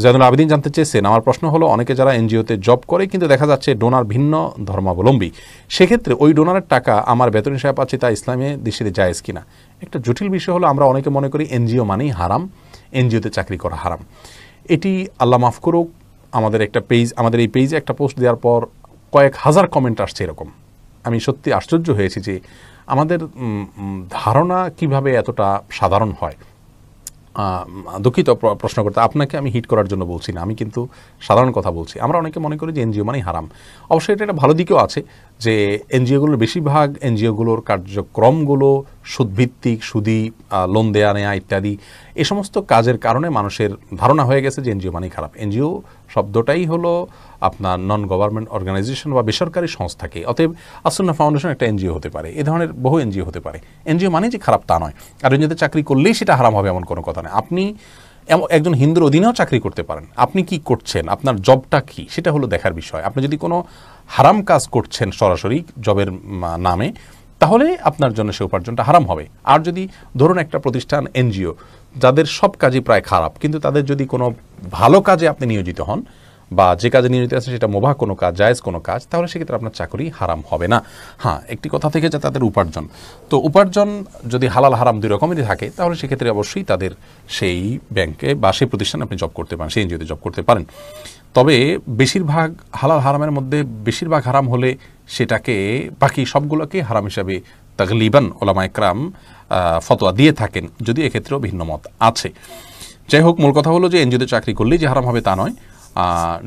জায়নুল আবেদিন জানতে চেয়েছেন, আমার প্রশ্ন হলো অনেকে যারা এনজিওতে জব করে কিন্তু দেখা যাচ্ছে ডোনার ভিন্ন ধর্মাবলম্বী, সেক্ষেত্রে ওই ডোনারের টাকা আমার বেতন হিসাবে পাচ্ছি, তা ইসলামে দৃষ্টিতে জায়েজ কিনা? একটা জটিল বিষয় হলো আমরা অনেকে মনে করি এনজিও মানেই হারাম, এনজিওতে চাকরি করা হারাম। এটি আল্লাহ মাফ করুক, আমাদের এই পেজে একটা পোস্ট দেওয়ার পর কয়েক হাজার কমেন্ট আসছে এরকম। আমি সত্যি আশ্চর্য হয়েছি যে আমাদের ধারণা কিভাবে এতটা সাধারণ হয়। দুঃখিত প্রশ্ন করতে, আপনাকে আমি হিট করার জন্য বলছি না, আমি কিন্তু সাধারণ কথা বলছি। আমরা অনেকে মনে করি যে এনজিও মানেই হারাম। অবশ্যই এটা একটা ভালো দিকেও আছে যে এনজিওগুলোর বেশিরভাগ এনজিওগুলোর কার্যক্রমগুলো সুদভিত্তিক, সুদি, লোন দেয়া নেয়া ইত্যাদি এ সমস্ত কাজের কারণে মানুষের ধারণা হয়ে গেছে যে এনজিও মানেই খারাপ। এনজিও শব্দটাই হলো আপনার নন গভর্নমেন্ট অর্গানাইজেশন বা বেসরকারি সংস্থাকে, অতএব আসুন্নাহ ফাউন্ডেশন একটা এনজিও হতে পারে, এ ধরনের বহু এনজিও হতে পারে। এনজিও মানে যে খারাপ তা নয়, আর এনজিওতে চাকরি করলেই সেটা হারাম হবে এমন কোনো কথা নয়। আপনি একজন হিন্দুর অধীনেও চাকরি করতে পারেন, আপনি কি করছেন, আপনার জবটা কি, সেটা হলো দেখার বিষয়। আপনি যদি কোনো হারাম কাজ করছেন সরাসরি জবের নামে, তাহলে আপনার জন্য সে উপার্জনটা হারাম হবে। আর যদি ধরুন একটা প্রতিষ্ঠান এনজিও যাদের সব কাজই প্রায় খারাপ, কিন্তু তাদের যদি কোনো ভালো কাজে আপনি নিয়োজিত হন বা যে কাজে নিয়োজিত আছে সেটা মুবাহ কোনো কাজ, জায়েজ কোনো কাজ, তাহলে সেক্ষেত্রে আপনার চাকরি হারাম হবে না। হ্যাঁ, একটি কথা থেকে যে তাদের উপার্জন, তো উপার্জন যদি হালাল হারাম দুই রকমেরই থাকে, তাহলে সেক্ষেত্রে অবশ্যই তাদের সেই ব্যাংকে বা সেই প্রতিষ্ঠানে আপনি জব করতে পারেন, সেই এনজিওতে জব করতে পারেন। তবে বেশিরভাগ হালাল হারামের মধ্যে বেশিরভাগ হারাম হলে সেটাকে বাকি সবগুলোকে হারাম হিসাবে তাগলিবান ওলামা ইকরাম ফতোয়া দিয়ে থাকেন, যদি এক্ষেত্রেও ভিন্ন মত আছে। যাই হোক, মূল কথা হলো যে এনজিওতে চাকরি করলেই যে হারাম হবে তা নয়,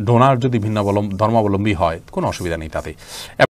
ডোনার যদি ভিন্ন ধর্মাবলম্বী হয় কোনো অসুবিধা নেই তাতে।